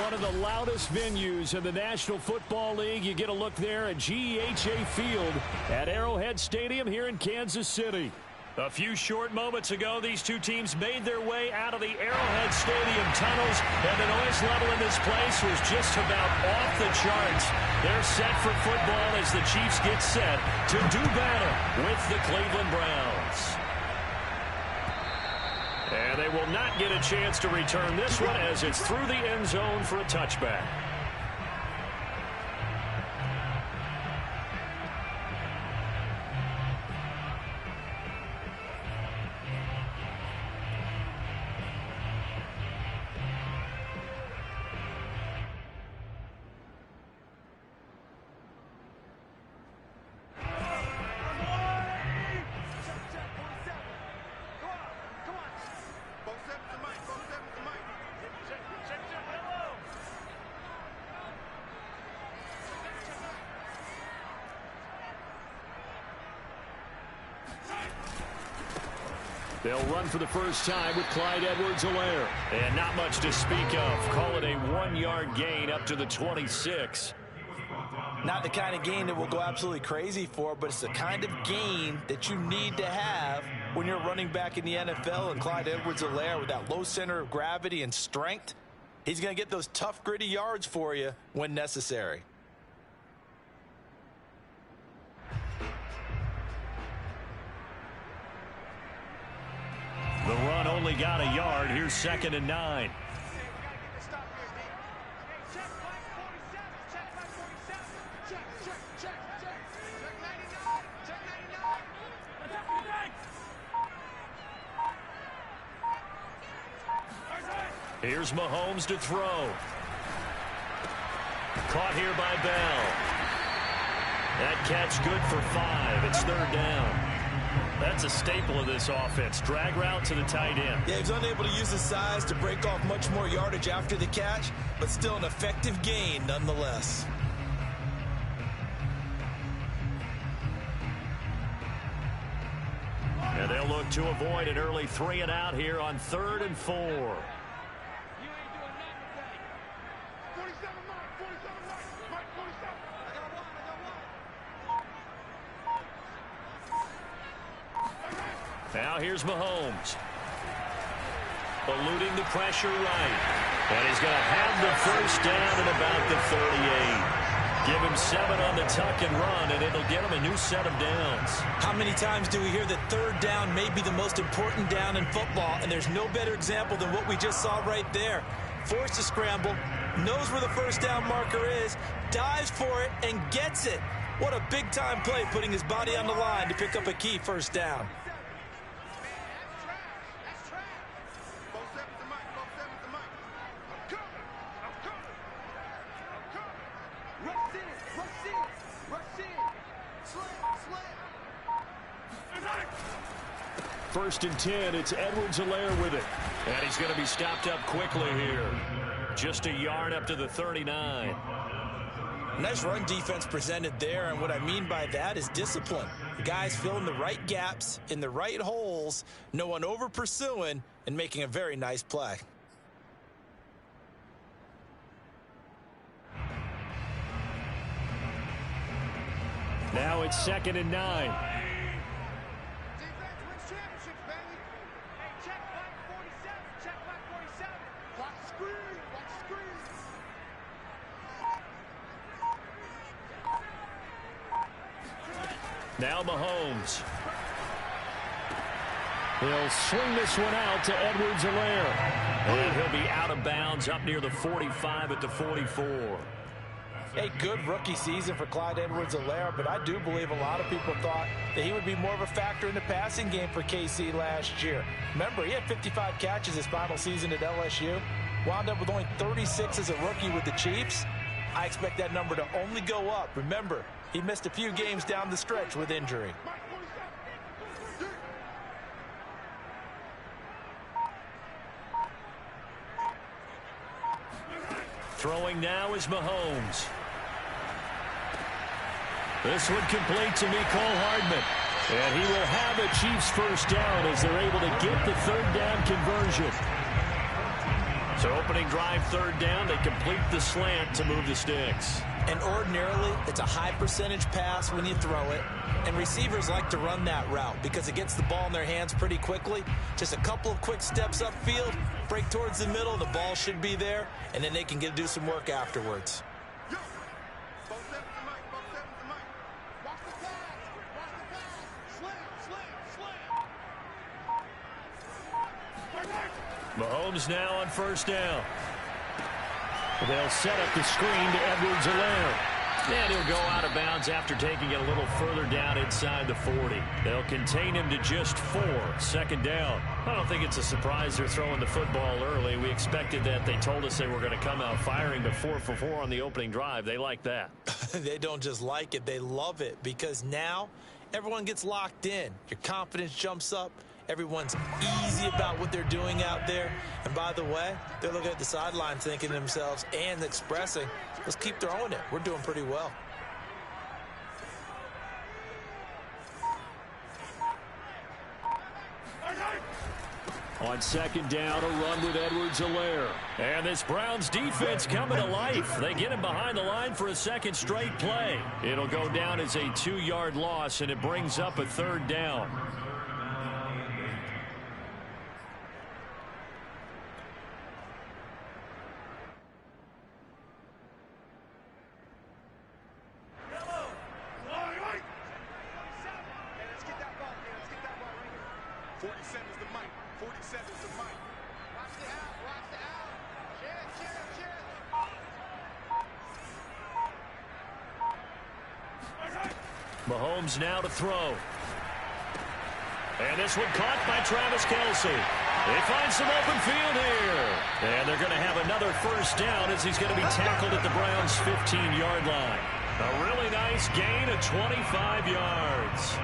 one of the loudest venues in the National Football League. You get a look there at GEHA Field at Arrowhead Stadium here in Kansas City. A few short moments ago, these two teams made their way out of the Arrowhead Stadium tunnels, and the noise level in this place was just about off the charts. They're set for football as the Chiefs get set to do battle with the Cleveland Browns. And they will not get a chance to return this one as it's through the end zone for a touchback. They'll run for the first time with Clyde Edwards-Helaire. And not much to speak of. Call it a 1-yard gain up to the 26. Not the kind of gain that we'll go absolutely crazy for, but it's the kind of gain that you need to have when you're running back in the NFL. And Clyde Edwards-Helaire, with that low center of gravity and strength, he's going to get those tough, gritty yards for you when necessary. The run only got a yard. Here's 2nd and 9. Here's Mahomes to throw. Caught here by Bell. That catch good for 5. It's 3rd down. That's a staple of this offense. Drag route to the tight end. Yeah, he was unable to use his size to break off much more yardage after the catch, but still an effective gain nonetheless. And they'll look to avoid an early 3 and out here on 3rd and 4. Now here's Mahomes. Eluding the pressure right. And he's going to have the first down at about the 38. Give him 7 on the tuck and run, and it'll get him a new set of downs. How many times do we hear that 3rd down may be the most important down in football, and there's no better example than what we just saw right there. Forced to scramble, knows where the first down marker is, dives for it, and gets it. What a big-time play, putting his body on the line to pick up a key first down. First and 10, it's Edwards-Helaire with it. And he's going to be stopped up quickly here. Just a yard up to the 39. Nice run defense presented there, and what I mean by that is discipline. The guys filling the right gaps in the right holes, no one over pursuing, and making a very nice play. Now it's 2nd and 9. Now Mahomes. He'll swing this one out to Edwards-Helaire. And he'll be out of bounds up near the 45 at the 44. A good rookie season for Clyde Edwards-Helaire, but I do believe a lot of people thought that he would be more of a factor in the passing game for KC last year. Remember, he had 55 catches his final season at LSU. Wound up with only 36 as a rookie with the Chiefs. I expect that number to only go up. Remember, he missed a few games down the stretch with injury. Throwing now is Mahomes. This one complete to Mecole Hardman. And he will have a Chiefs first down as they're able to get the 3rd down conversion. So opening drive, third down, they complete the slant to move the sticks. And ordinarily, it's a high percentage pass when you throw it. And receivers like to run that route because it gets the ball in their hands pretty quickly. Just a couple of quick steps upfield, break towards the middle, the ball should be there, and then they can do some work afterwards. Mahomes now on first down. They'll set up the screen to Edwards-Helaire. And he'll go out of bounds after taking it a little further down inside the 40. They'll contain him to just 4. Second down. I don't think it's a surprise they're throwing the football early. We expected that. They told us they were going to come out firing, but 4 for 4 on the opening drive. They like that. They don't just like it. They love it because now everyone gets locked in. Your confidence jumps up. Everyone's easy about what they're doing out there. And by the way, they're looking at the sideline thinking to themselves and expressing, let's keep throwing it. We're doing pretty well. On second down, a run with Edwards-Helaire. And this Browns defense coming to life. They get him behind the line for a second straight play. It'll go down as a 2-yard loss, and it brings up a third down. Mahomes now to throw. And this one caught by Travis Kelce. They find some open field here. And they're going to have another first down as he's going to be tackled at the Browns' 15-yard line. A really nice gain of 25 yards.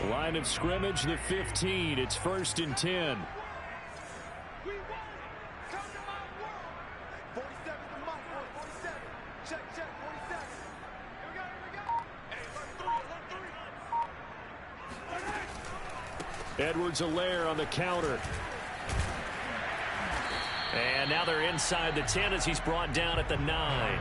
Line of scrimmage, the 15. It's 1st and 10. Edwards-Helaire on the counter. And now they're inside the 10 as he's brought down at the 9.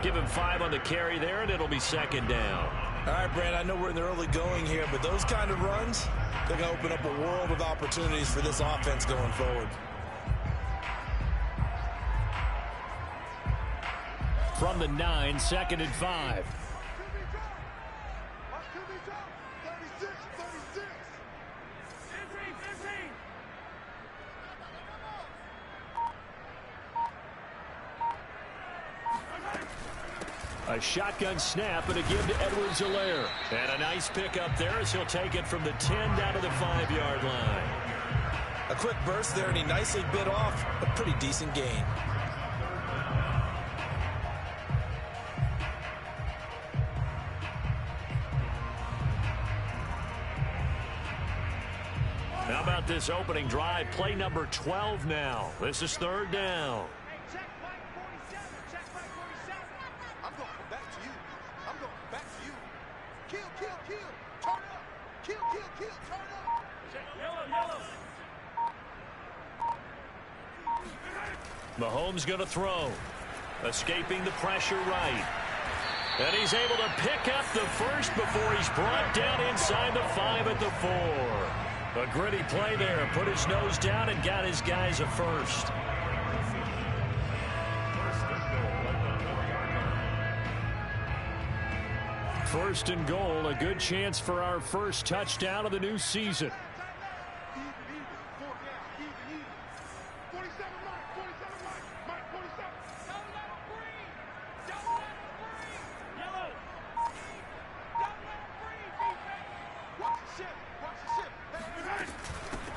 Give him 5 on the carry there, and it'll be second down. All right, Brand, I know we're in the early going here, but those kind of runs, they're going to open up a world of opportunities for this offense going forward. From the 9, 2nd and 5. A shotgun snap and a give to Edwards-Helaire. And a nice pickup there as he'll take it from the 10 down to the 5-yard line. A quick burst there, and he nicely bit off a pretty decent gain. How about this opening drive? Play number 12 now. This is 3rd down. Mahomes going to throw. Escaping the pressure right. And he's able to pick up the first before he's brought down inside the 5 at the 4. A gritty play there. Put his nose down and got his guys a first. First and goal. A good chance for our first touchdown of the new season.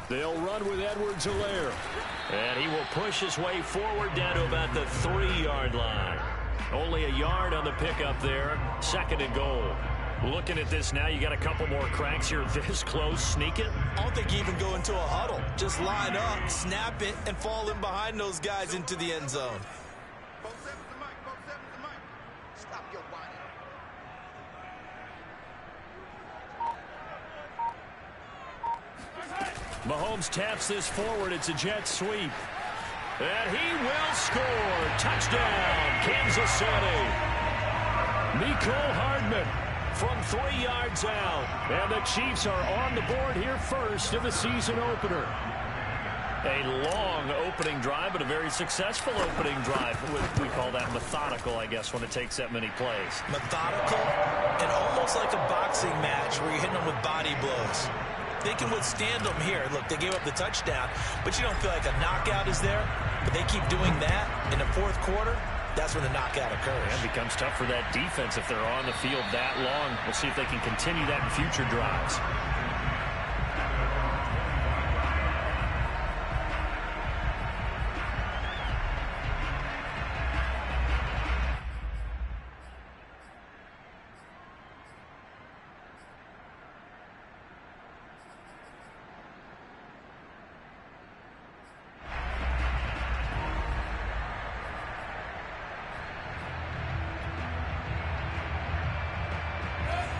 They'll run with Edwards-Helaire. And he will push his way forward down to about the 3-yard line. Only a yard on the pickup there. 2nd and goal. Looking at this now, you got a couple more cracks here this close. Sneak it. I don't think you even go into a huddle. Just line up, snap it, and fall in behind those guys into the end zone. Stop your whining. Mahomes taps this forward. It's a jet sweep. And he will score. Touchdown, Kansas City. Mecole Hardman from 3 yards out. And the Chiefs are on the board here first in the season opener. A long opening drive, but a very successful opening drive. We call that methodical, I guess, when it takes that many plays. Methodical and almost like a boxing match where you're hitting them with body blows. They can withstand them here. Look, they gave up the touchdown, but you don't feel like a knockout is there. But they keep doing that in the fourth quarter. That's when the knockout occurs. And it becomes tough for that defense if they're on the field that long. We'll see if they can continue that in future drives.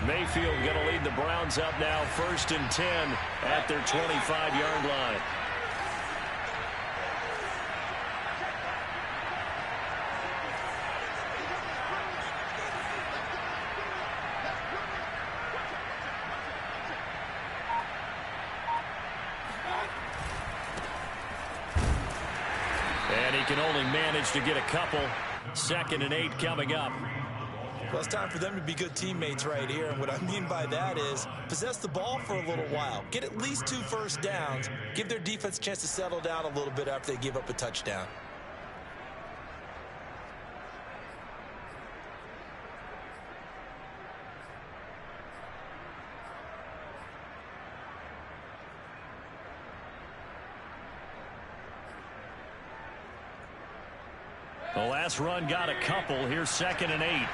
Mayfield going to lead the Browns up now, 1st and 10 at their 25-yard line. And he can only manage to get a couple. 2nd and 8 coming up. Well, it's time for them to be good teammates right here. And what I mean by that is possess the ball for a little while. Get at least 2 first downs. Give their defense a chance to settle down a little bit after they give up a touchdown. The last run got a couple. Here's 2nd and 8.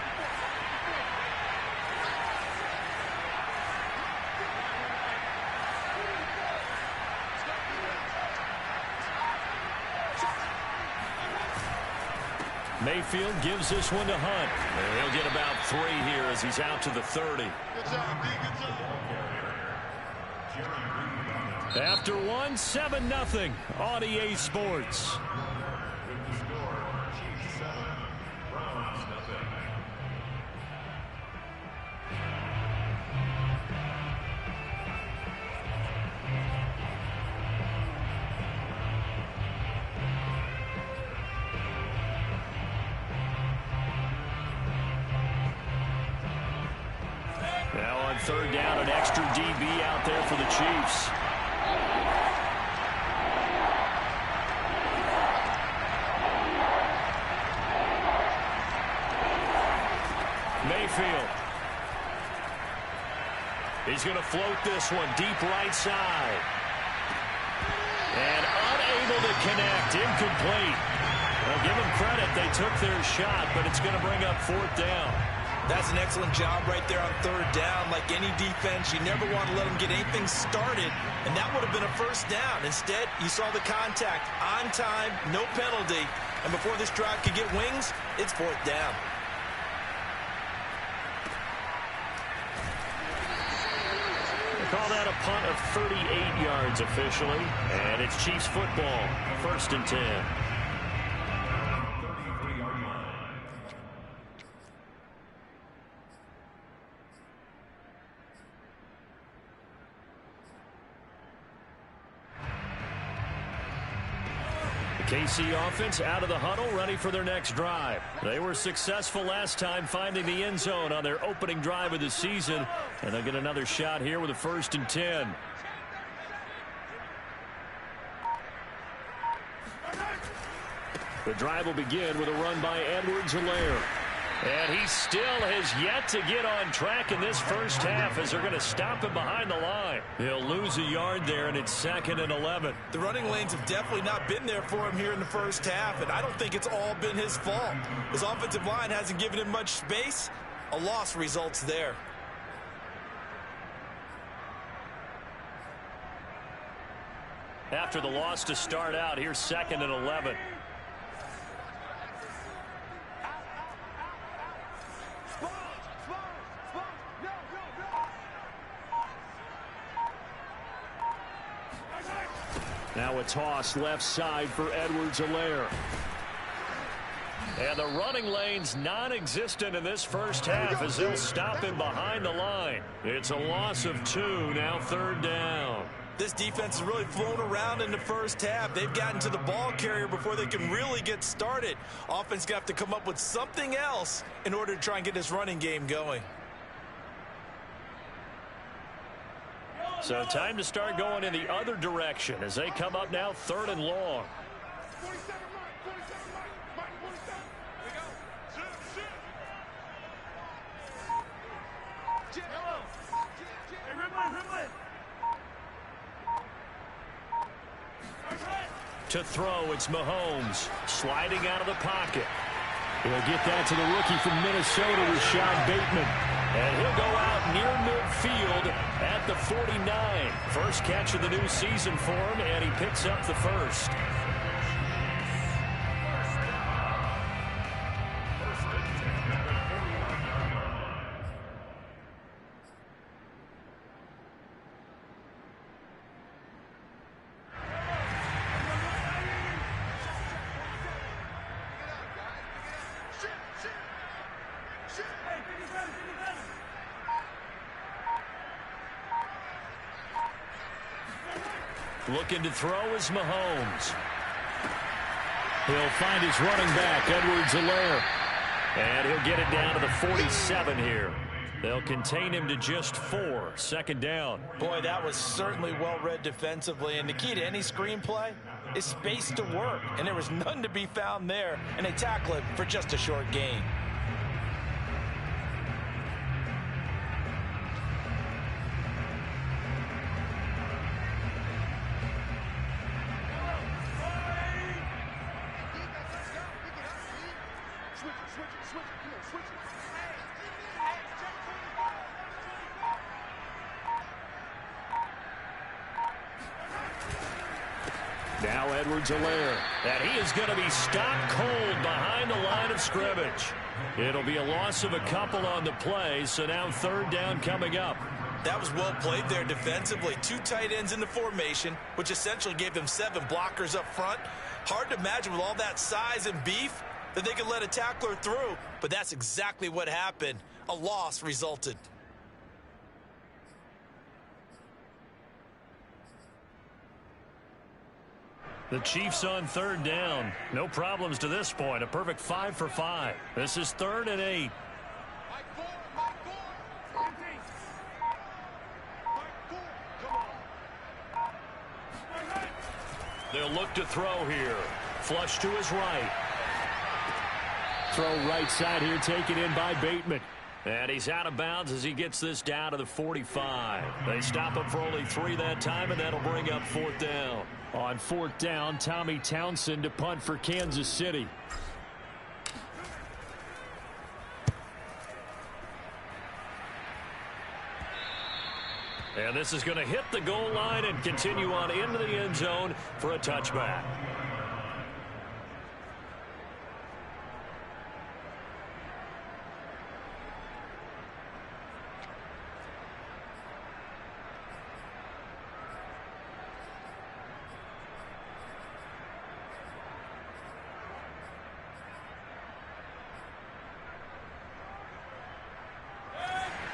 Mayfield gives this one to Hunt. And he'll get about 3 here as he's out to the 30. Good job, D. Good job. After one, 7-0 on EA Sports. Now on 3rd down, an extra DB out there for the Chiefs. Mayfield. He's going to float this one deep right side. And unable to connect. Incomplete. Well, give them credit. They took their shot, but it's going to bring up 4th down. That's an excellent job right there on 3rd down. Like any defense, you never want to let them get anything started, and that would have been a 1st down. Instead, you saw the contact on time, no penalty, and before this drive could get wings, it's 4th down. They call that a punt of 38 yards officially, and it's Chiefs football, 1st and 10. KC offense out of the huddle, ready for their next drive. They were successful last time finding the end zone on their opening drive of the season, and they'll get another shot here with a 1st and 10. The drive will begin with a run by Edwards-Helaire. And he still has yet to get on track in this first half as they're going to stop him behind the line. He'll lose a yard there, and it's 2nd and 11. The running lanes have definitely not been there for him here in the first half, and I don't think it's all been his fault. His offensive line hasn't given him much space. A loss results there. After the loss to start out, here's 2nd and 11. Now a toss left side for Edwards-Helaire. And the running lane's non-existent in this first half as they'll stop him behind the line. It's a loss of 2, now 3rd down. This defense has really flown around in the first half. They've gotten to the ball carrier before they can really get started. Offense going to have to come up with something else in order to try and get this running game going. So time to start going in the other direction as they come up now 3rd and long. To throw, it's Mahomes sliding out of the pocket. He'll get that to the rookie from Minnesota, Rashad Bateman. And he'll go out near midfield at the 49. First catch of the new season for him, and he picks up the first. Looking to throw is Mahomes. He'll find his running back, Edwards-Helaire. And he'll get it down to the 47 here. They'll contain him to just 4. 2nd down. Boy, that was certainly well-read defensively. And the key to any screenplay is space to work. And there was none to be found there. And they tackle it for just a short gain. Now Edwards-Helaire, and he is going to be stopped cold behind the line of scrimmage. It'll be a loss of a couple on the play, so now 3rd down coming up. That was well played there defensively. 2 tight ends in the formation, which essentially gave them 7 blockers up front. Hard to imagine with all that size and beef that they could let a tackler through, but that's exactly what happened. A loss resulted. The Chiefs on 3rd down. No problems to this point. A perfect 5 for 5. This is 3rd and 8. They'll look to throw here. Flush to his right. Throw right side here, taken in by Bateman. And he's out of bounds as he gets this down to the 45. They stop him for only 3 that time, and that'll bring up 4th down. On 4th down, Tommy Townsend to punt for Kansas City. And this is going to hit the goal line and continue on into the end zone for a touchback.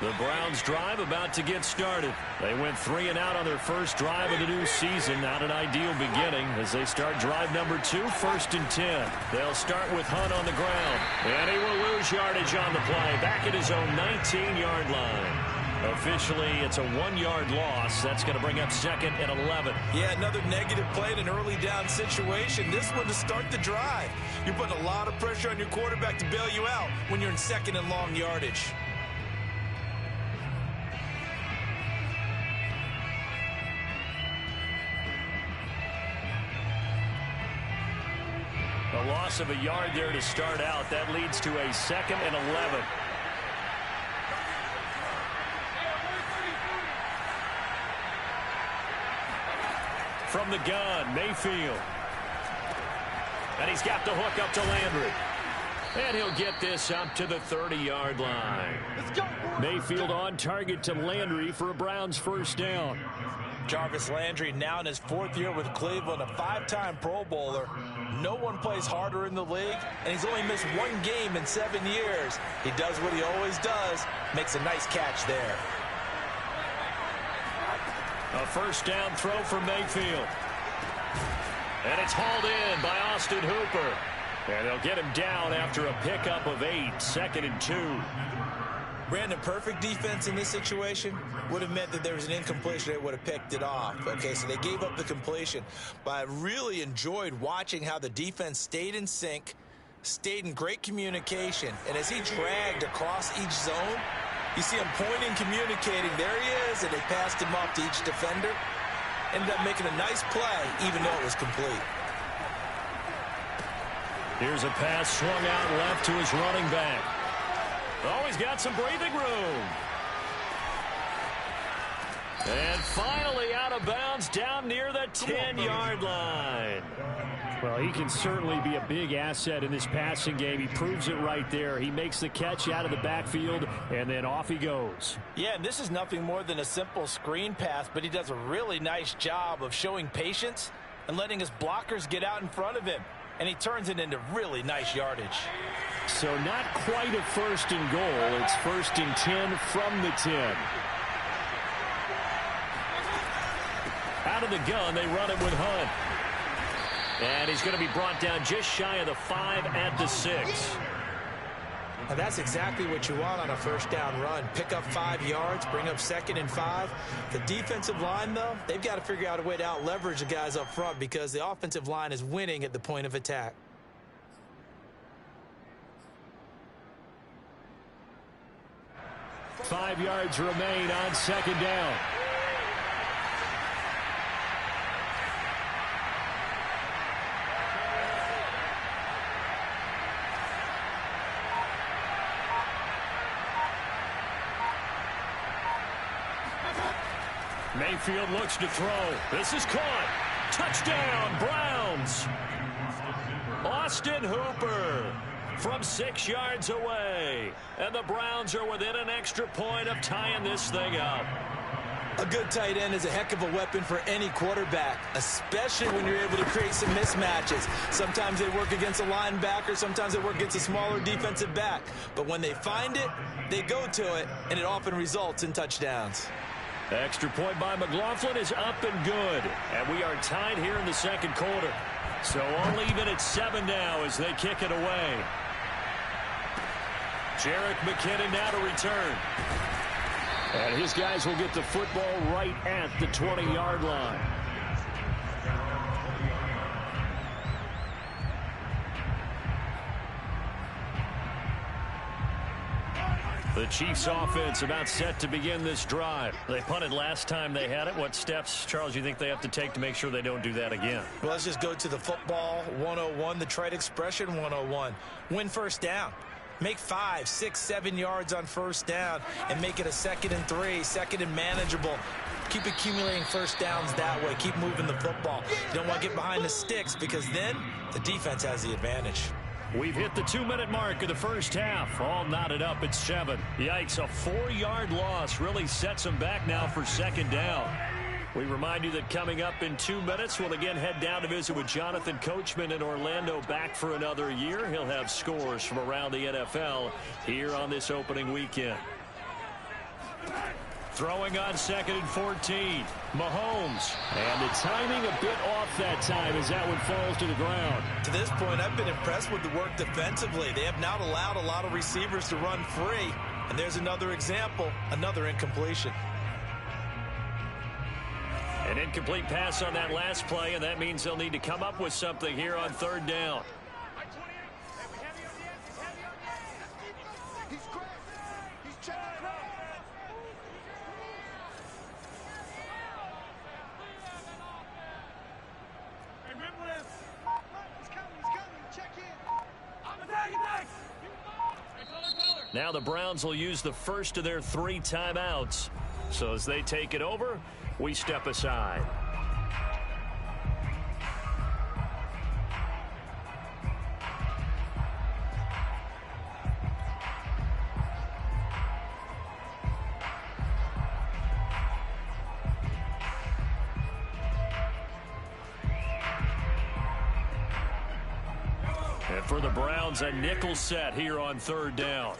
The Browns drive about to get started. They went 3 and out on their first drive of the new season. Not an ideal beginning as they start drive number 2, 1st and 10. They'll start with Hunt on the ground. And he will lose yardage on the play. Back at his own 19-yard line. Officially, it's a 1-yard loss. That's going to bring up 2nd and 11. Yeah, another negative play in an early down situation. This one to start the drive. You're putting a lot of pressure on your quarterback to bail you out when you're in 2nd and long yardage. A loss of a yard there to start out. That leads to a 2nd and 11. From the gun, Mayfield. And he's got the hook up to Landry. And he'll get this up to the 30-yard line. Mayfield on target to Landry for a Browns 1st down. Jarvis Landry, now in his 4th year with Cleveland, a 5-time Pro Bowler. No one plays harder in the league, and he's only missed 1 game in 7 years. He does what he always does, makes a nice catch there. A first down throw for Mayfield. And it's hauled in by Austin Hooper. And they'll get him down after a pickup of 8, 2nd and 2. Brandon, perfect defense in this situation would have meant that there was an incompletion. They would have picked it off. Okay, so they gave up the completion. But I really enjoyed watching how the defense stayed in sync, stayed in great communication. And as he dragged across each zone, you see him pointing, communicating. There he is, and they passed him off to each defender. Ended up making a nice play, even though it was complete. Here's a pass swung out left to his running back. Oh, he's got some breathing room. And finally out of bounds down near the 10-yard line. Well, he can certainly be a big asset in this passing game. He proves it right there. He makes the catch out of the backfield, and then off he goes. Yeah, and this is nothing more than a simple screen pass, but he does a really nice job of showing patience and letting his blockers get out in front of him. And he turns it into really nice yardage. So not quite a 1st and goal. It's 1st and 10 from the 10. Out of the gun, they run it with Hunt. And he's going to be brought down just shy of the 5 at the 6. Now that's exactly what you want on a first down run. Pick up 5 yards, bring up 2nd and 5. The defensive line, though, they've got to figure out a way to out-leverage the guys up front because the offensive line is winning at the point of attack. Five yards remain on 2nd down. Mayfield looks to throw. This is caught. Touchdown, Browns. Austin Hooper from 6 yards away. And the Browns are within an extra point of tying this thing up. A good tight end is a heck of a weapon for any quarterback, especially when you're able to create some mismatches. Sometimes they work against a linebacker, sometimes they work against a smaller defensive back. But when they find it, they go to it, and it often results in touchdowns. Extra point by McLaughlin is up and good. And we are tied here in the 2nd quarter. So all even at 7 now as they kick it away. Jerick McKinnon now to return. And his guys will get the football right at the 20-yard line. The Chiefs offense about set to begin this drive. They punted last time they had it. What steps, Charles, you think they have to take to make sure they don't do that again? Well, let's just go to the football 101, the trite expression 101. Win first down. Make 5, 6, 7 yards on first down and make it a 2nd and 3, 2nd and manageable. Keep accumulating first downs that way. Keep moving the football. You don't want to get behind the sticks because then the defense has the advantage. We've hit the 2-minute mark of the first half. All knotted up at 7. Yikes, a 4-yard loss really sets them back now for 2nd down. We remind you that coming up in 2 minutes, we'll again head down to visit with Jonathan Coachman in Orlando, back for another year. He'll have scores from around the NFL here on this opening weekend. Throwing on 2nd and 14. Mahomes. And the timing a bit off that time as that one falls to the ground. To this point, I've been impressed with the work defensively. They have not allowed a lot of receivers to run free. And there's another example, another incompletion. An incomplete pass on that last play, and that means they'll need to come up with something here on 3rd down. Now the Browns will use the first of their 3 timeouts. So as they take it over, we step aside. For the Browns, a nickel set here on third down.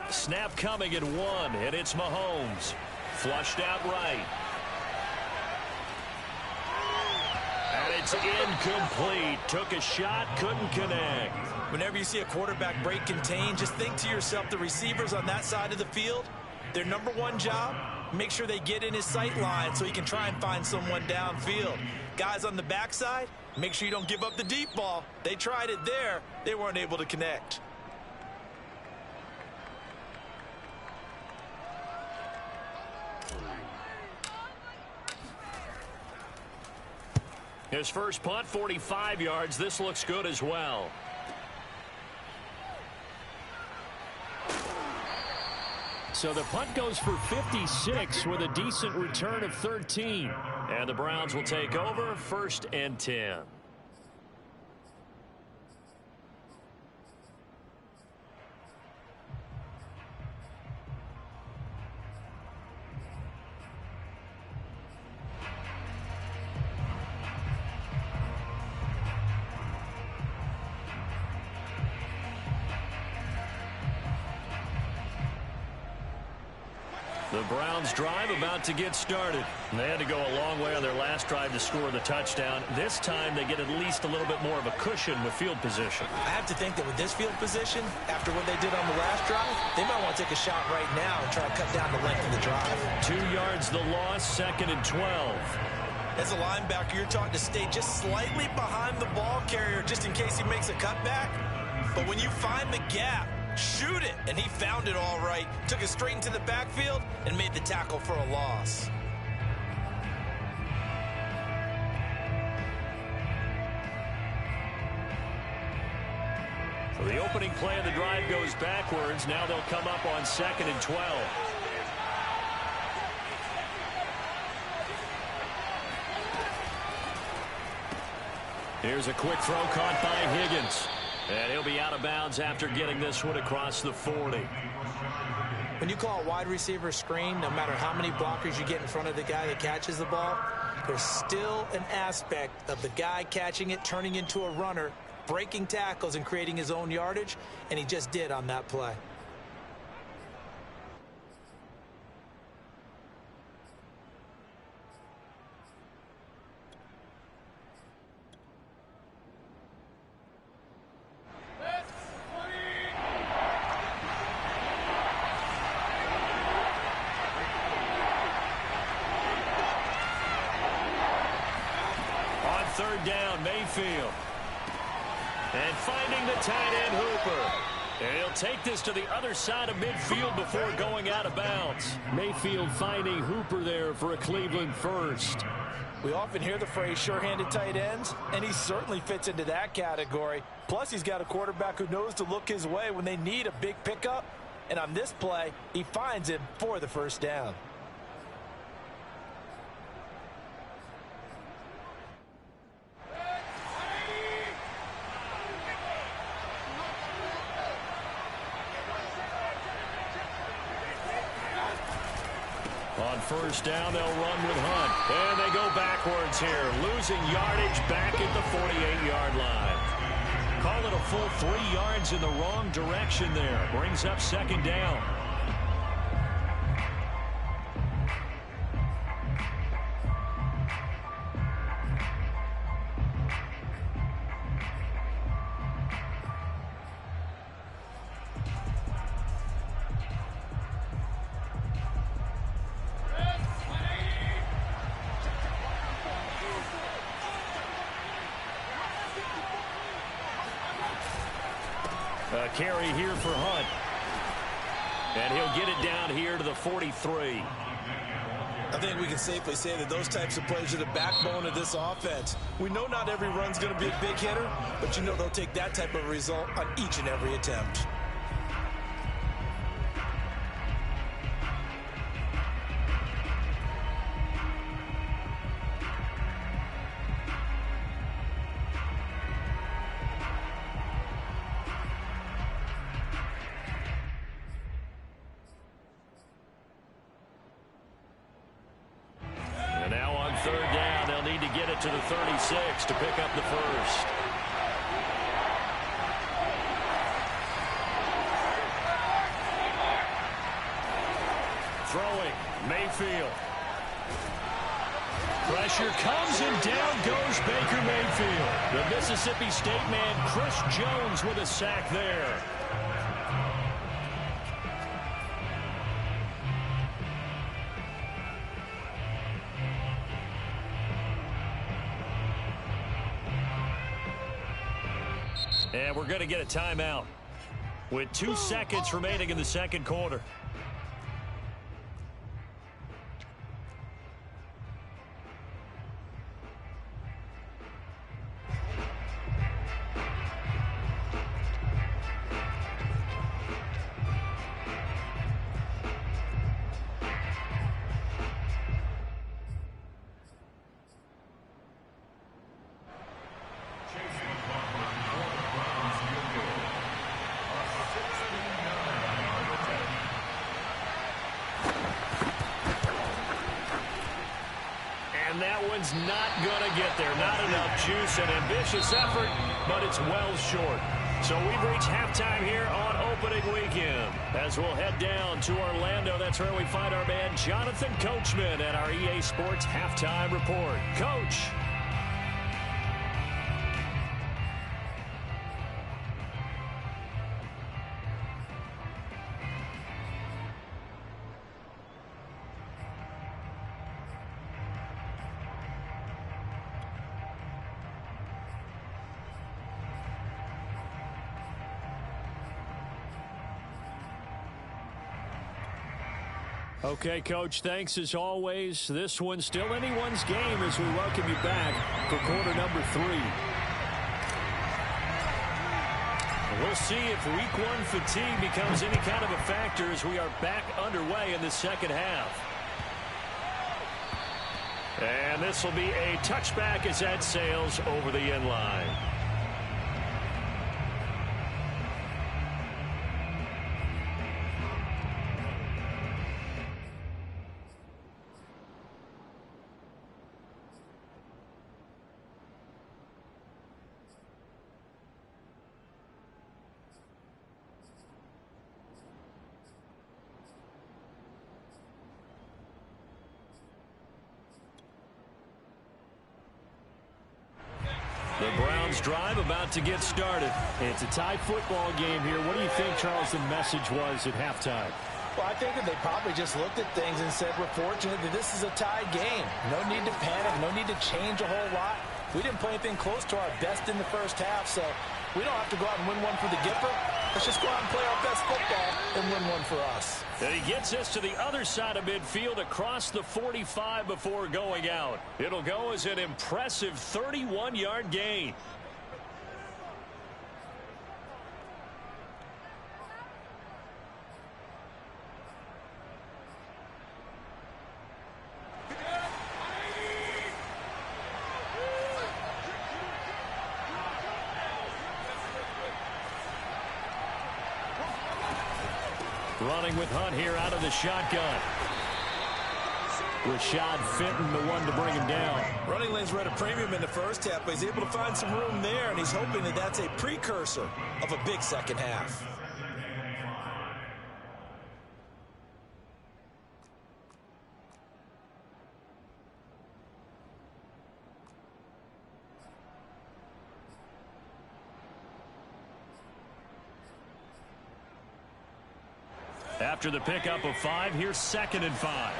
Snap coming at 1, and it's Mahomes. Flushed out right. And it's incomplete. Took a shot, couldn't connect. Whenever you see a quarterback break contain, just think to yourself, the receivers on that side of the field, their number one job, make sure they get in his sight line so he can try and find someone downfield. Guys on the backside, make sure you don't give up the deep ball. They tried it there. They weren't able to connect. His first punt, 45 yards. This looks good as well. So the punt goes for 56 with a decent return of 13. And the Browns will take over, 1st and 10. The Browns drive about to get started. They had to go a long way on their last drive to score the touchdown. This time they get at least a little bit more of a cushion with field position. I have to think that with this field position, after what they did on the last drive, they might want to take a shot right now and try to cut down the length of the drive. 2 yards the loss, 2nd and 12. As a linebacker, you're taught to stay just slightly behind the ball carrier just in case he makes a cutback. But when you find the gap, shoot it, and he found it all right. Took it straight into the backfield and made the tackle for a loss. So the opening play of the drive goes backwards. Now they'll come up on 2nd and 12. Here's a quick throw caught by Higgins. And he'll be out of bounds after getting this one across the 40. When you call a wide receiver screen, no matter how many blockers you get in front of the guy that catches the ball, there's still an aspect of the guy catching it, turning into a runner, breaking tackles and creating his own yardage, and he just did on that play. Third down, Mayfield. And finding the tight end, Hooper. And he'll take this to the other side of midfield before going out of bounds. Mayfield finding Hooper there for a Cleveland first. We often hear the phrase sure-handed tight ends, and he certainly fits into that category. Plus, he's got a quarterback who knows to look his way when they need a big pickup. And on this play, he finds him for the first down. On first down, they'll run with Hunt. And they go backwards here, losing yardage back at the 48-yard line. Call it a full 3 yards in the wrong direction there. Brings up 2nd down. A carry here for Hunt. And he'll get it down here to the 43. I think we can safely say that those types of plays are the backbone of this offense. We know not every run's going to be a big hitter, but you know they'll take that type of result on each and every attempt. 36 to pick up the first. Throwing, Mayfield. Pressure comes and down goes Baker Mayfield. The Mississippi State man, Chris Jones, with a sack there. And we're going to get a timeout with 2 seconds remaining in the second quarter. That one's not going to get there. Not enough juice. An ambitious effort, but it's well short. So we've reached halftime here on opening weekend. As we'll head down to Orlando, that's where we find our man Jonathan Coachman at our EA Sports Halftime Report. Coach. Okay, Coach, thanks as always. This one's still anyone's game as we welcome you back for quarter number 3. We'll see if week 1 fatigue becomes any kind of a factor as we are back underway in the second half. And this will be a touchback as that sails over the end line. The Browns drive about to get started. It's a tie football game here. What do you think, Charles, the message was at halftime? Well, I think that they probably just looked at things and said, we're fortunate that this is a tie game. No need to panic. No need to change a whole lot. We didn't play anything close to our best in the first half, so we don't have to go out and win one for the Gipper. Let's just go out and play our best football and win one for us. And he gets us to the other side of midfield across the 45 before going out. It'll go as an impressive 31-yard gain. Running with Hunt here out of the shotgun. Rashad Fenton, the one to bring him down. Running lanes were at a premium in the first half, but he's able to find some room there, and he's hoping that that's a precursor of a big second half. After the pickup of 5, here's 2nd and 5.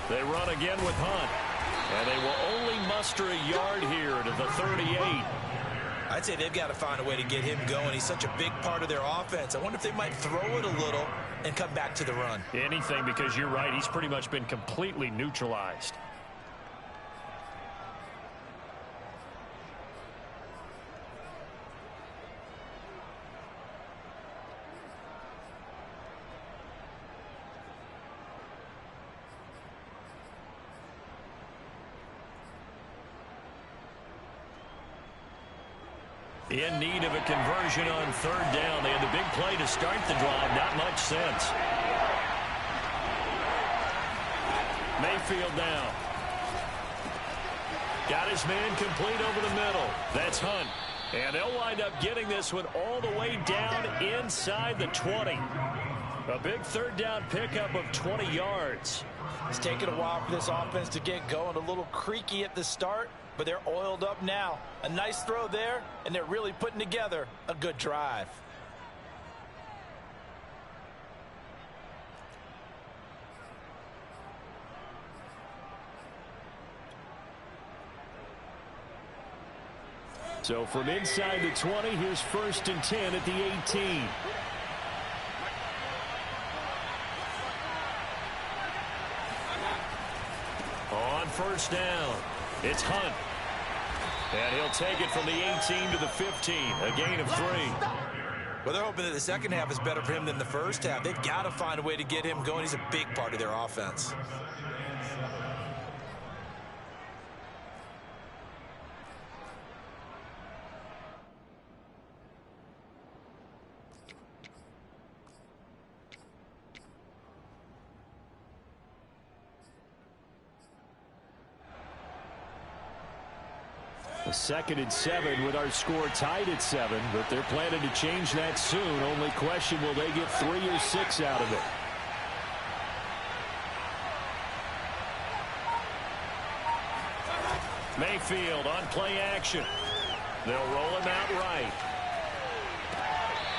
They run again with Hunt. And they will only muster a yard here to the 38. I'd say they've got to find a way to get him going. He's such a big part of their offense. I wonder if they might throw it a little and come back to the run. Anything, because you're right. He's pretty much been completely neutralized. In need of a conversion on third down. They had the big play to start the drive. Not much sense. Mayfield now. Got his man complete over the middle. That's Hunt. And they'll wind up getting this one all the way down inside the 20. A big third down pickup of 20 yards. It's taken a while for this offense to get going. A little creaky at the start, but they're oiled up now. A nice throw there, and they're really putting together a good drive. So from inside the 20, here's 1st and 10 at the 18. On first down, it's Hunt. And he'll take it from the 18 to the 15, a gain of 3. Well, they're hoping that the second half is better for him than the first half. They've got to find a way to get him going. He's a big part of their offense. A 2nd and 7 with our score tied at 7, but they're planning to change that soon. Only question, will they get 3 or 6 out of it? Mayfield on play action. They'll roll him out right.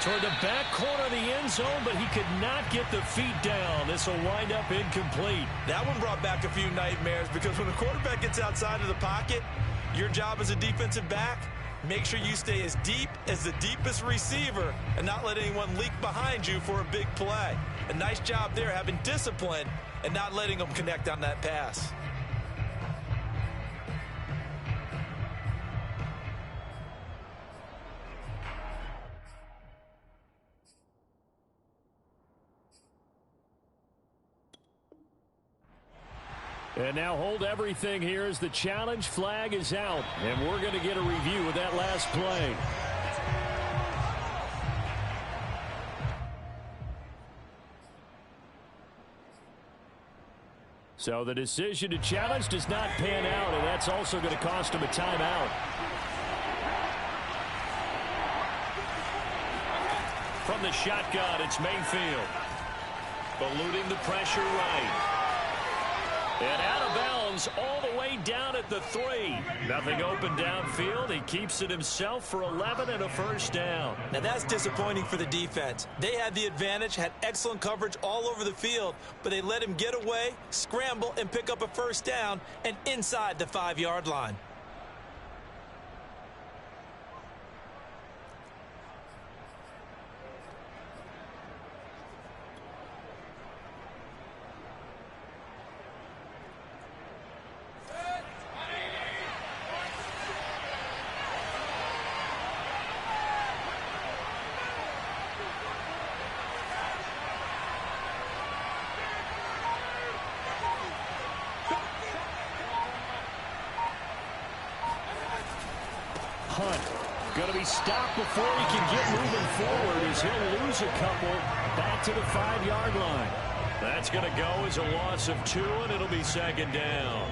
Toward the back corner of the end zone, but he could not get the feet down. This will wind up incomplete. That one brought back a few nightmares, because when a quarterback gets outside of the pocket, your job as a defensive back, make sure you stay as deep as the deepest receiver and not let anyone leak behind you for a big play. A nice job there, having discipline and not letting them connect on that pass. And now hold everything here as the challenge flag is out. And we're going to get a review of that last play. So the decision to challenge does not pan out, and that's also going to cost him a timeout. From the shotgun, it's Mayfield. Eluding the pressure right. And out of bounds all the way down at the 3. Nothing open downfield. He keeps it himself for 11 and a first down. Now that's disappointing for the defense. They had the advantage, had excellent coverage all over the field, but they let him get away, scramble, and pick up a first down and inside the 5-yard line. Going to be stopped before he can get moving forward, as he'll lose a couple back to the 5-yard line. That's going to go as a loss of 2, and it'll be 2nd down.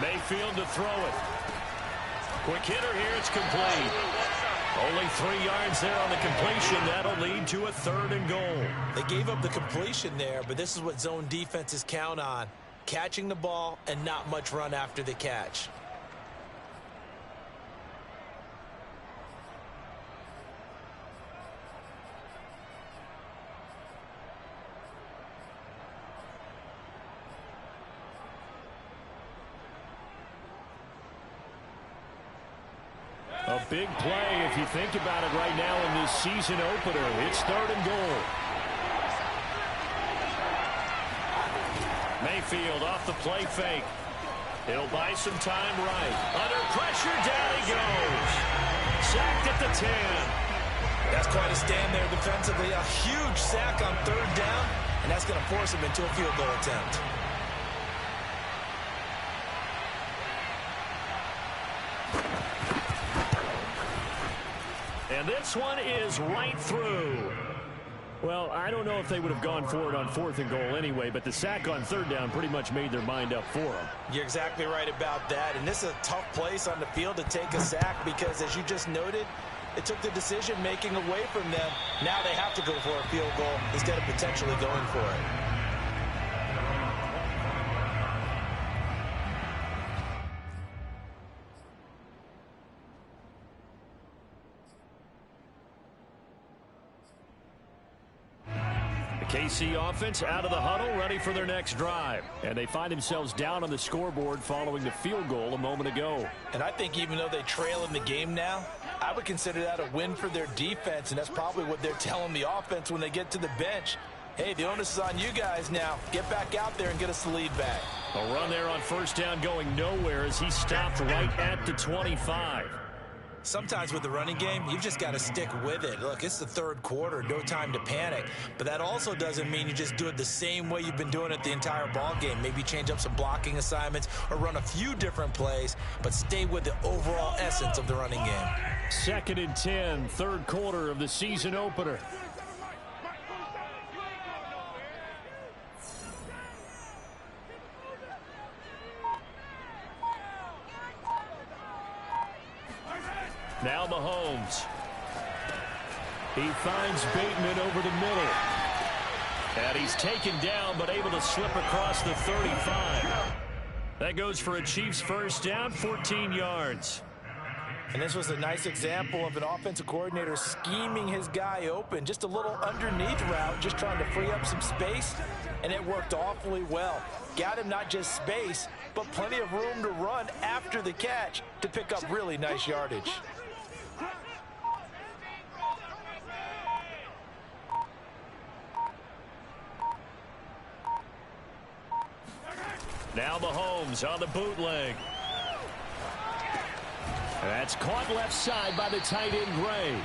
Mayfield to throw it. Quick hitter here. It's complete. Only 3 yards there on the completion. That'll lead to a 3rd and goal. They gave up the completion there, but this is what zone defenses count on. Catching the ball and not much run after the catch. A big play, if you think about it right now in this season opener. It's 3rd and goal. Mayfield off the play fake. He'll buy some time right. Under pressure, down he goes. Sacked at the 10. That's quite a stand there defensively. A huge sack on third down, and that's going to force him into a field goal attempt. And this one is right through. Well, I don't know if they would have gone for it on 4th and goal anyway, but the sack on 3rd down pretty much made their mind up for them. You're exactly right about that, and this is a tough place on the field to take a sack because, as you just noted, it took the decision-making away from them. Now they have to go for a field goal instead of potentially going for it. KC offense out of the huddle, ready for their next drive. And they find themselves down on the scoreboard following the field goal a moment ago. And I think even though they trail in the game now, I would consider that a win for their defense, and that's probably what they're telling the offense when they get to the bench. Hey, the onus is on you guys now. Get back out there and get us the lead back. A run there on 1st down going nowhere as he stopped right at the 25. Sometimes with the running game, you've just got to stick with it. Look, it's the 3rd quarter, no time to panic. But that also doesn't mean you just do it the same way you've been doing it the entire ball game. Maybe change up some blocking assignments or run a few different plays, but stay with the overall essence of the running game. 2nd and 10, 3rd quarter of the season opener. Now Mahomes. He finds Bateman over the middle. And he's taken down, but able to slip across the 35. That goes for a Chiefs 1st down, 14 yards. And this was a nice example of an offensive coordinator scheming his guy open. Just a little underneath route, just trying to free up some space. And it worked awfully well. Got him not just space, but plenty of room to run after the catch to pick up really nice yardage. Now Mahomes on the bootleg. That's caught left side by the tight end Gray.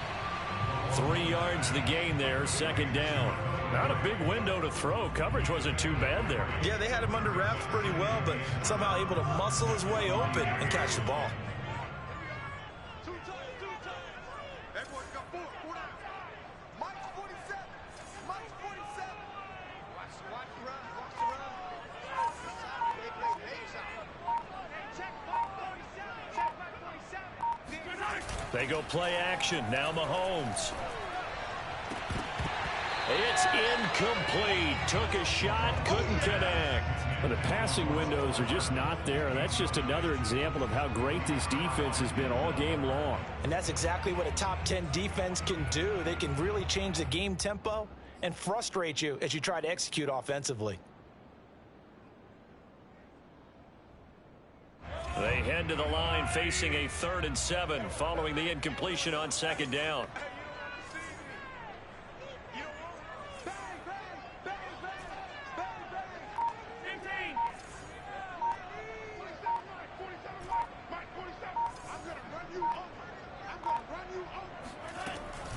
3 yards the gain there, 2nd down. Not a big window to throw. Coverage wasn't too bad there. Yeah, they had him under wraps pretty well, but somehow able to muscle his way open and catch the ball. They go play action. Now Mahomes. It's incomplete. Took a shot, couldn't connect. But the passing windows are just not there. That's just another example of how great this defense has been all game long. And that's exactly what a top 10 defense can do. They can really change the game tempo and frustrate you as you try to execute offensively. They head to the line facing a 3rd and 7 following the incompletion on 2nd down.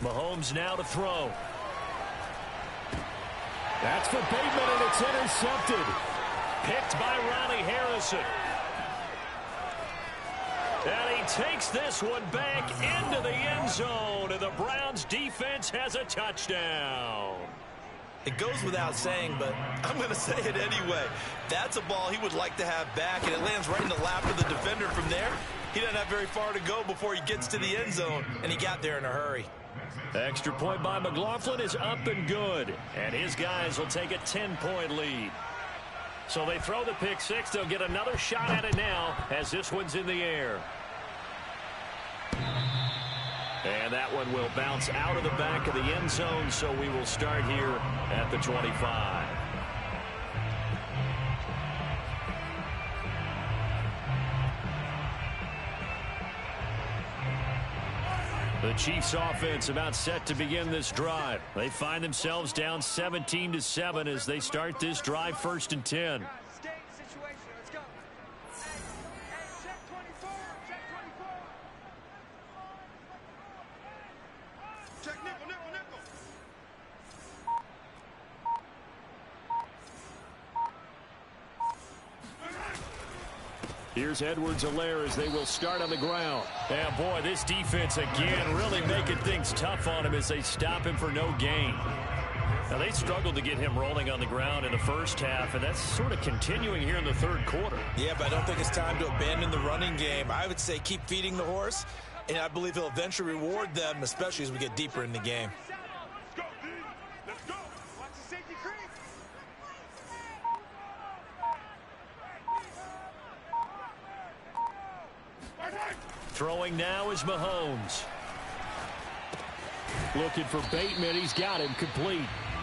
Mahomes now to throw. That's for Bateman, and it's intercepted. Picked by Ronnie Harrison. And he takes this one back into the end zone, and the Browns defense has a touchdown. It goes without saying, but I'm going to say it anyway. That's a ball he would like to have back, and it lands right in the lap of the defender from there. He doesn't have very far to go before he gets to the end zone, and he got there in a hurry. Extra point by McLaughlin is up and good, and his guys will take a 10-point lead. So they throw the pick six. They'll get another shot at it now as this one's in the air. And that one will bounce out of the back of the end zone, so we will start here at the 25. The Chiefs offense about set to begin this drive. They find themselves down 17-7 as they start this drive 1st and 10. Here's Edwards-Helaire as they will start on the ground. And boy, this defense again really making things tough on him as they stop him for no gain. Now, they struggled to get him rolling on the ground in the first half, and that's sort of continuing here in the third quarter. Yeah, but I don't think it's time to abandon the running game. I would say keep feeding the horse, and I believe he'll eventually reward them, especially as we get deeper in the game. Let's go. Watch the safety creep. Throwing now is Mahomes. Looking for Bateman. He's got him complete.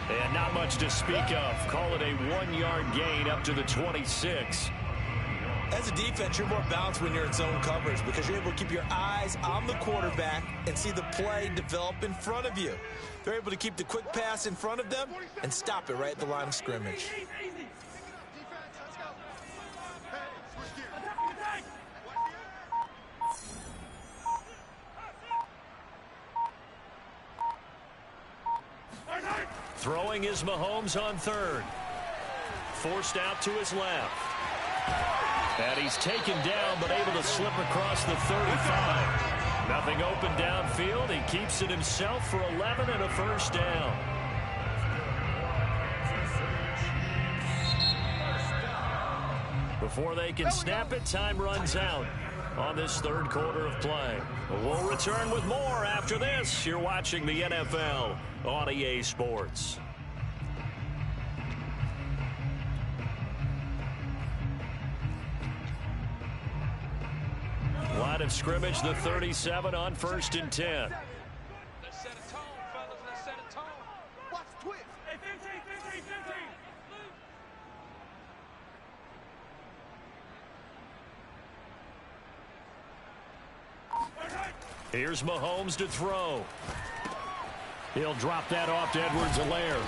And not much to speak of. Call it a 1-yard gain up to the 26. As a defense, you're more balanced when you're in zone coverage because you're able to keep your eyes on the quarterback and see the play develop in front of you. They're able to keep the quick pass in front of them and stop it right at the line of scrimmage. Throwing is Mahomes on third. Forced out to his left. And he's taken down, but able to slip across the 35. Nothing open downfield. He keeps it himself for 11 and a first down. Before they can snap it, time runs out on this third quarter of play. We'll return with more after this. You're watching the NFL on EA Sports. Line of scrimmage, the 37 on 1st and 10. Let's set a tone, fellas. Let's set a tone. Watch the twist. Hey, 15. Here's Mahomes to throw. He'll drop that off to Edwards-Helaire.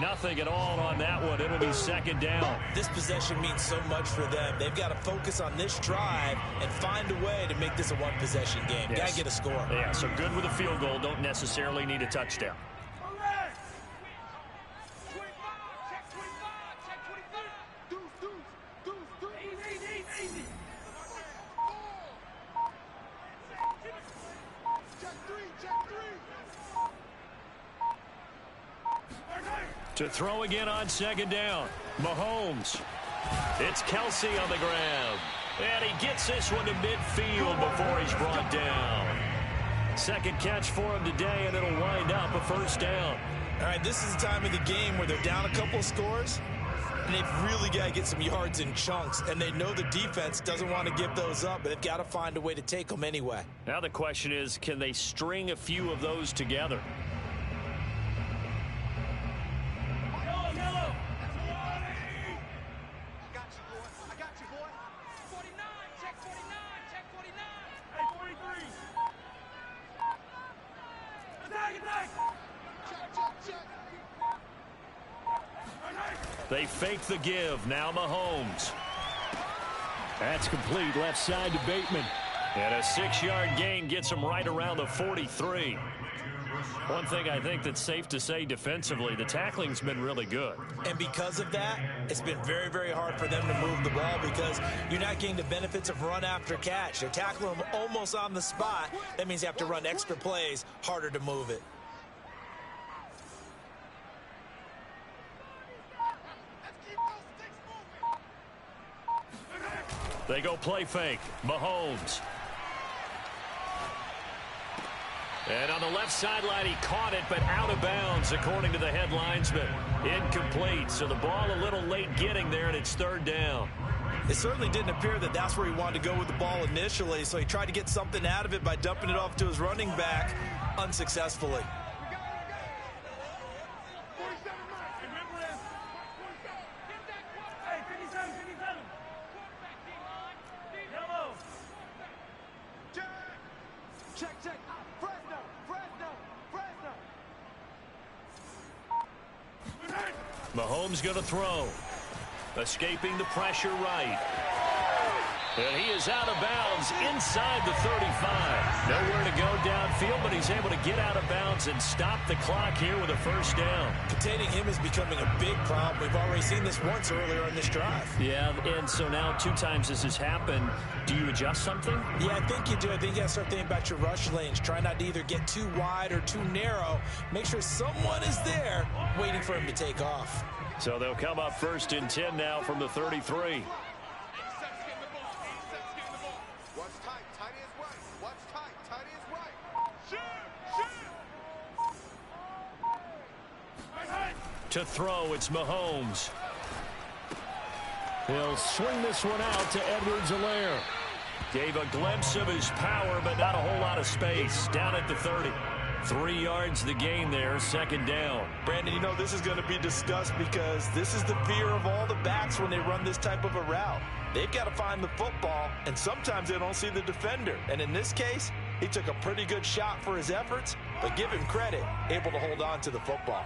Nothing at all on that one. It'll be second down. This possession means so much for them. They've got to focus on this drive and find a way to make this a one-possession game. Yes. Got to get a score. Yeah, so good with a field goal. Don't necessarily need a touchdown. To throw again on second down. Mahomes. It's Kelsey on the grab. And he gets this one to midfield before he's brought down. Second catch for him today, and it'll wind up a first down. All right, this is the time of the game where they're down a couple of scores, and they've really got to get some yards in chunks, and they know the defense doesn't want to give those up, but they've got to find a way to take them anyway. Now the question is, can they string a few of those together? They fake the give. Now Mahomes. That's complete. Left side to Bateman. And a 6-yard gain gets him right around the 43. One thing I think that's safe to say defensively, the tackling's been really good. And because of that, it's been very, very hard for them to move the ball because you're not getting the benefits of run after catch. They're tackling them almost on the spot. That means you have to run extra plays, harder to move it. They go play fake. Mahomes. And on the left sideline, he caught it, but out of bounds, according to the head linesman. Incomplete, so the ball a little late getting there, and it's third down. It certainly didn't appear that that's where he wanted to go with the ball initially, so he tried to get something out of it by dumping it off to his running back unsuccessfully. Mahomes going to throw. Escaping the pressure right. And he is out of bounds inside the 35. Nowhere to go downfield, but he's able to get out of bounds and stop the clock here with a first down. Containing him is becoming a big problem. We've already seen this once earlier in this drive. Yeah, and so now 2 times this has happened. Do you adjust something? Yeah, I think you do. I think you got to start thinking about your rush lanes. Try not to either get too wide or too narrow. Make sure someone is there waiting for him to take off. So they'll come up first and 10 now from the 33. To throw, it's Mahomes. He'll swing this one out to Edwards-Helaire. Gave a glimpse of his power, but not a whole lot of space. Down at the 30. 3 yards the gain there, second down. Brandon, you know this is going to be discussed because this is the fear of all the backs when they run this type of a route. They've got to find the football, and sometimes they don't see the defender. And in this case, he took a pretty good shot for his efforts, but give him credit, able to hold on to the football.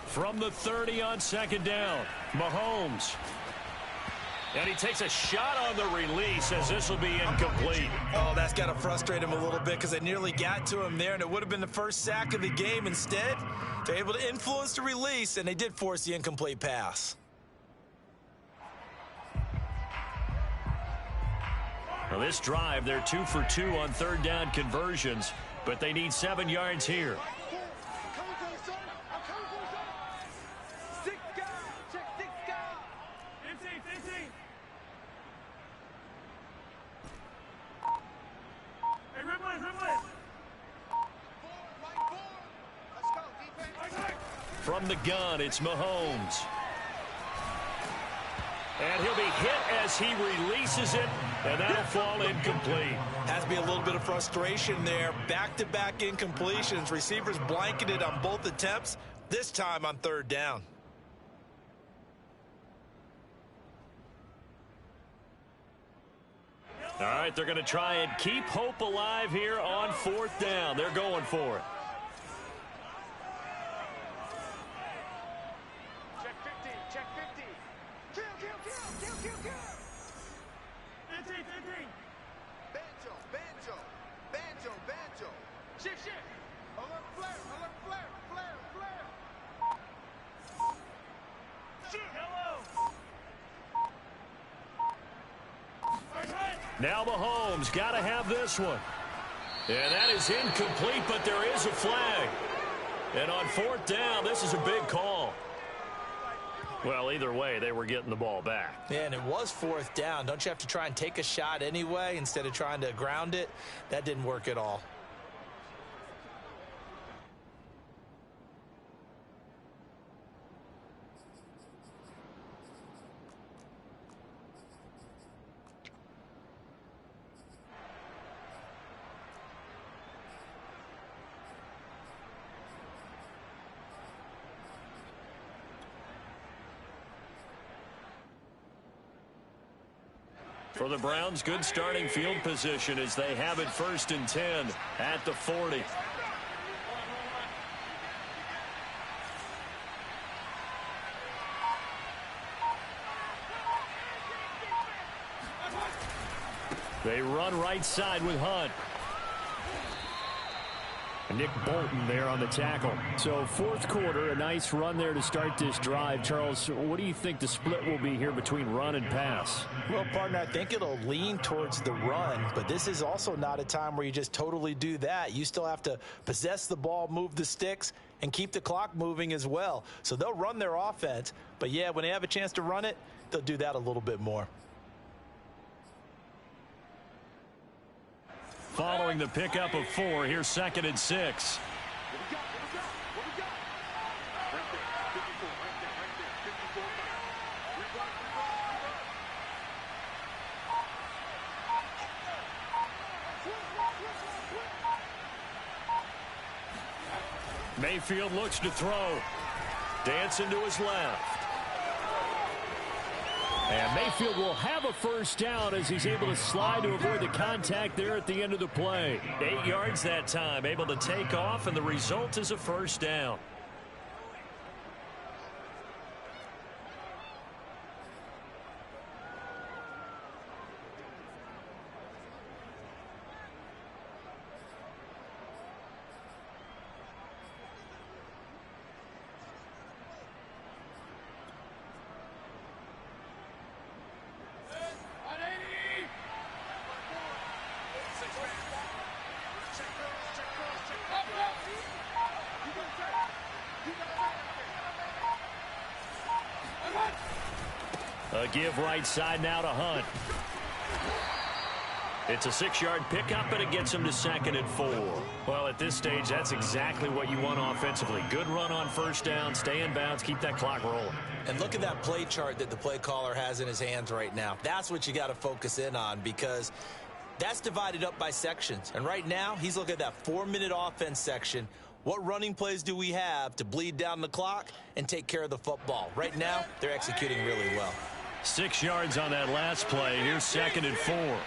From the 30 on second down, Mahomes. And he takes a shot on the release as this will be incomplete. Oh, that's got to frustrate him a little bit because they nearly got to him there, and it would have been the first sack of the game. Instead, they're able to influence the release, and they did force the incomplete pass. Well, this drive, they're 2 for 2 on third down conversions, but they need 7 yards here. From the gun, it's Mahomes. And he'll be hit as he releases it, and that'll fall incomplete. Has to be a little bit of frustration there. Back-to-back incompletions. Receivers blanketed on both attempts, this time on third down. All right, they're going to try and keep hope alive here on fourth down. They're going for it. Check 50, check 50. Kill, kill, kill, kill, kill, kill. 15, 15. Banjo, banjo, banjo, banjo. Shift, shift. Alert flare, flare, flare. Shoot. Hello. Now Mahomes got to have this one. And that is incomplete, but there is a flag. And on fourth down, this is a big call. Well, either way, they were getting the ball back. Yeah, and it was fourth down. Don't you have to try and take a shot anyway instead of trying to ground it? That didn't work at all. For the Browns, good starting field position as they have it first and 10 at the 40. They run right side with Hunt. Nick Bolton there on the tackle. So fourth quarter, a nice run there to start this drive. Charles, what do you think the split will be here between run and pass? Well, partner, I think it'll lean towards the run, but this is also not a time where you just totally do that. You still have to possess the ball, move the sticks, and keep the clock moving as well. So they'll run their offense, but yeah, when they have a chance to run it, they'll do that a little bit more. Following the pickup of 4, here's second and 6. Mayfield looks to throw. Dancing to his left. And Mayfield will have a first down as he's able to slide to avoid the contact there at the end of the play. 8 yards that time, able to take off, and the result is a first down. A give right side now to Hunt. It's a 6-yard pickup, and it gets him to 2nd and 4. Well, at this stage, that's exactly what you want offensively. Good run on first down, stay in bounds, keep that clock rolling. And look at that play chart that the play caller has in his hands right now. That's what you got to focus in on, because that's divided up by sections. And right now, he's looking at that 4-minute offense section. What running plays do we have to bleed down the clock and take care of the football? Right now, they're executing really well. 6 yards on that last play. Here's 2nd and 4.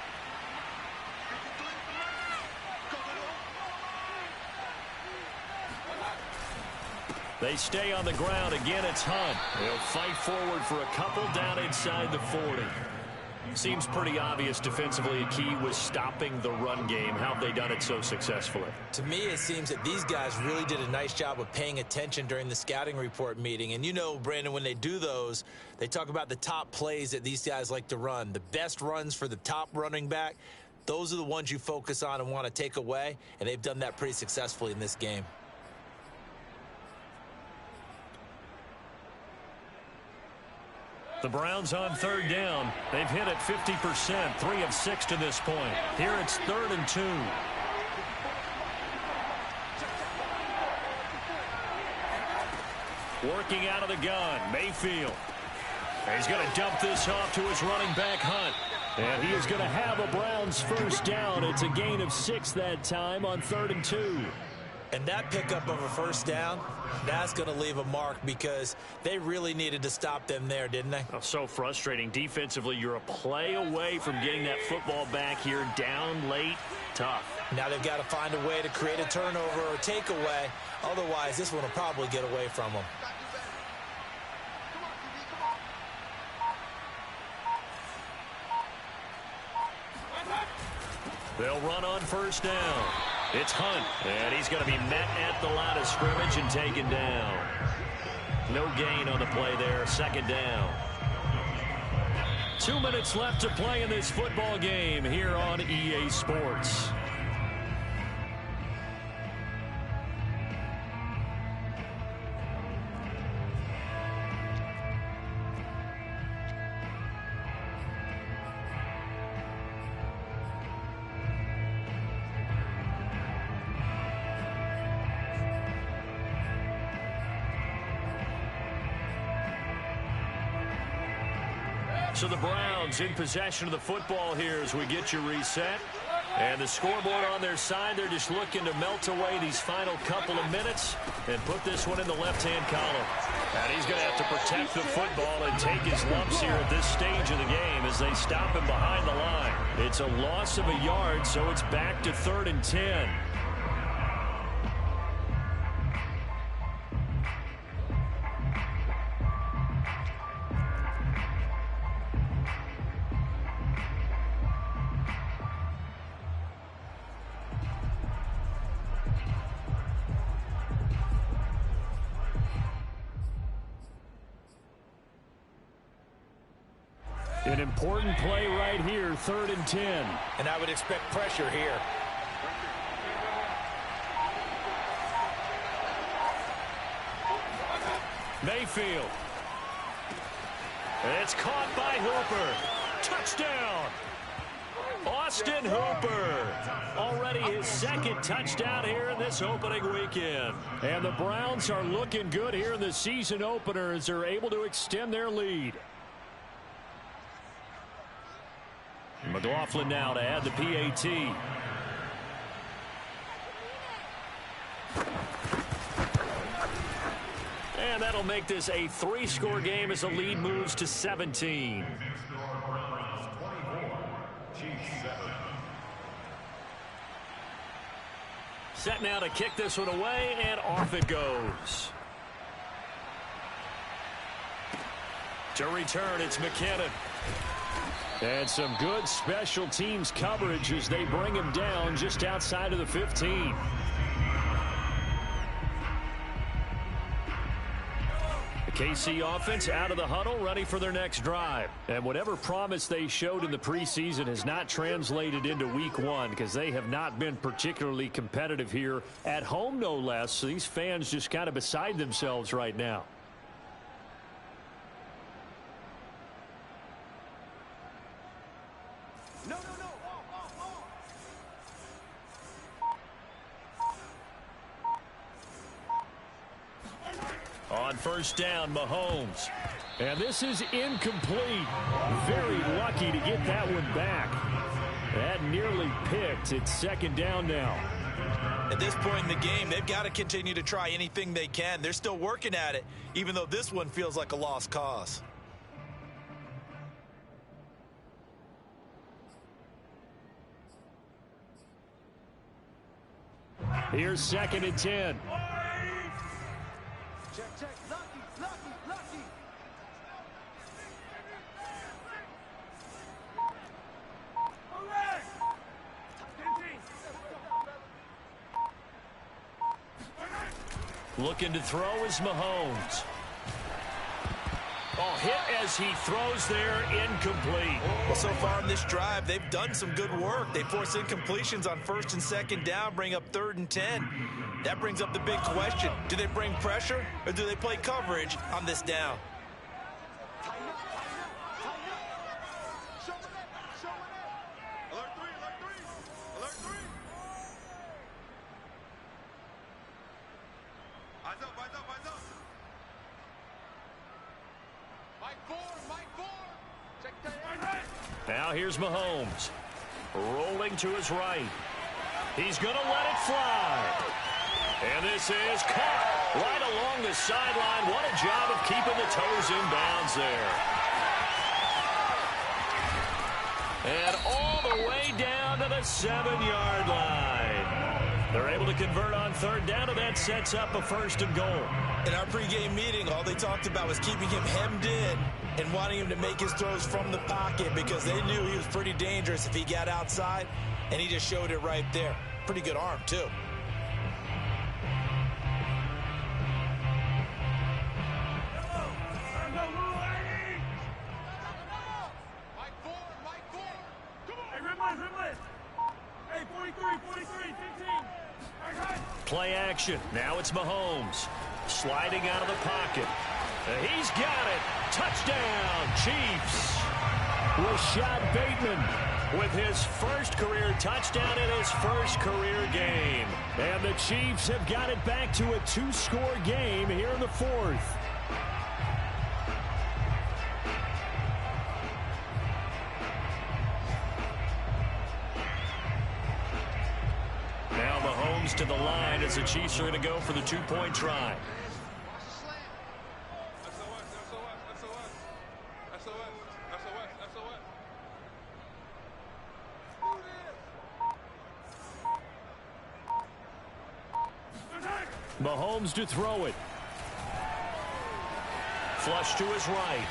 They stay on the ground. Again, it's Hunt. They'll fight forward for a couple down inside the 40. Seems pretty obvious defensively a key was stopping the run game. How have they done it so successfully? To me, it seems that these guys really did a nice job of paying attention during the scouting report meeting. And you know, Brandon, when they do those, they talk about the top plays that these guys like to run. The best runs for the top running back, those are the ones you focus on and want to take away. And they've done that pretty successfully in this game. The Browns on 3rd down. They've hit it 50%, 3 of 6 to this point. Here it's 3rd and 2. Working out of the gun, Mayfield. He's going to dump this off to his running back, Hunt. And he is going to have a Browns first down. It's a gain of 6 that time on 3rd and 2. And that pickup of a first down, that's going to leave a mark, because they really needed to stop them there, didn't they? Oh, so frustrating. Defensively, you're a play away from getting that football back here. Down late, tough. Now they've got to find a way to create a turnover or takeaway. Otherwise, this one will probably get away from them. They'll run on first down. It's Hunt, and he's going to be met at the line of scrimmage and taken down. No gain on the play there, 2nd down. 2 minutes left to play in this football game here on EA Sports. So the Browns in possession of the football here as we get you reset. And the scoreboard on their side, they're just looking to melt away these final couple of minutes and put this one in the left-hand column. And he's going to have to protect the football and take his lumps here at this stage of the game as they stop him behind the line. It's a loss of a yard, so it's back to 3rd and 10. An important play right here, 3rd and 10. And I would expect pressure here. Mayfield. It's caught by Hooper. Touchdown! Austin Hooper. Already his 2nd touchdown here in this opening weekend. And the Browns are looking good here in the season opener as they're able to extend their lead. McLaughlin now to add the PAT. And that'll make this a 3-score game as the lead moves to 17. Set now to kick this one away, and off it goes. To return, it's McKinnon. And some good special teams coverage as they bring him down just outside of the 15. The KC offense out of the huddle, ready for their next drive. And whatever promise they showed in the preseason has not translated into week 1 because they have not been particularly competitive here at home, no less. So these fans just kind of beside themselves right now. On first down, Mahomes. And this is incomplete. Very lucky to get that one back. That nearly picked. It's second down now. At this point in the game, they've got to continue to try anything they can. They're still working at it, even though this one feels like a lost cause. Here's second and 10. Check. Lucky. Looking to throw is Mahomes. Oh, hit as he throws there, incomplete. Well, so far in this drive, they've done some good work. They force incompletions on first and second down, bring up 3rd and 10. That brings up the big question. Do they bring pressure or do they play coverage on this down? Tighten up. Show it. Alert 3. Eyes up. Mike 4. Check that. Now here's Mahomes. Rolling to his right. He's going to let it fly. And this is caught right along the sideline. What a job of keeping the toes in bounds there. And all the way down to the 7-yard line. They're able to convert on third down, and that sets up a 1st and goal. In our pregame meeting, all they talked about was keeping him hemmed in and wanting him to make his throws from the pocket because they knew he was pretty dangerous if he got outside, and he just showed it right there. Pretty good arm, too. Mike 4. Come on. Hey, Rimley. Hey, 43, 15. Play action. Now it's Mahomes. Sliding out of the pocket. He's got it. Touchdown, Chiefs. Rashad Bateman with his first career touchdown in his first career game. And the Chiefs have got it back to a 2-score game here in the 4th. Now Mahomes to the line as the Chiefs are going to go for the 2-point try. Mahomes to throw it. Flush to his right.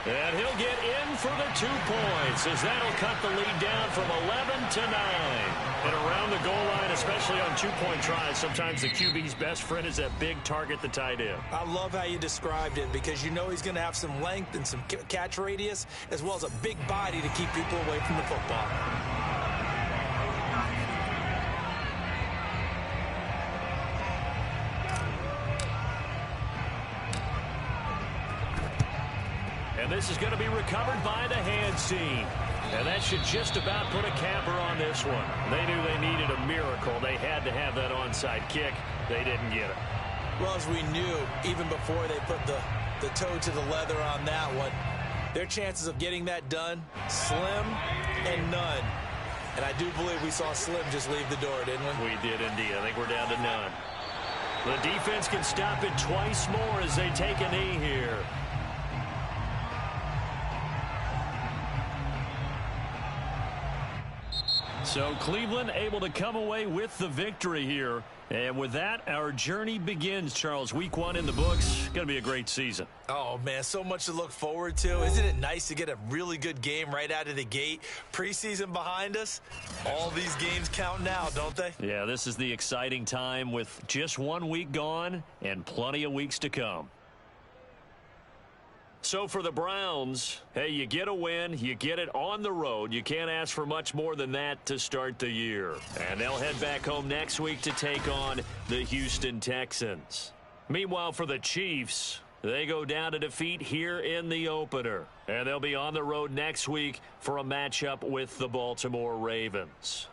And he'll get in for the 2 points as that'll cut the lead down from 11 to 9. And around the goal line, especially on 2-point tries, sometimes the QB's best friend is that big target, the tight end. I love how you described it because you know he's going to have some length and some catch radius as well as a big body to keep people away from the football. And this is going to be recovered by the hands team. And that should just about put a capper on this one. They knew they needed a miracle. They had to have that onside kick. They didn't get it. Well, as we knew, even before they put the toe to the leather on that one, their chances of getting that done, slim and none. And I do believe we saw Slim just leave the door, didn't we? We did indeed. I think we're down to none. The defense can stop it twice more as they take a knee here. So Cleveland able to come away with the victory here. And with that, our journey begins, Charles. Week 1 in the books. Going to be a great season. Oh, man, so much to look forward to. Isn't it nice to get a really good game right out of the gate? Preseason behind us. All these games count now, don't they? Yeah, this is the exciting time with just 1 week gone and plenty of weeks to come. So for the Browns, hey, you get a win, you get it on the road. You can't ask for much more than that to start the year. And they'll head back home next week to take on the Houston Texans. Meanwhile, for the Chiefs, they go down to defeat here in the opener. And they'll be on the road next week for a matchup with the Baltimore Ravens.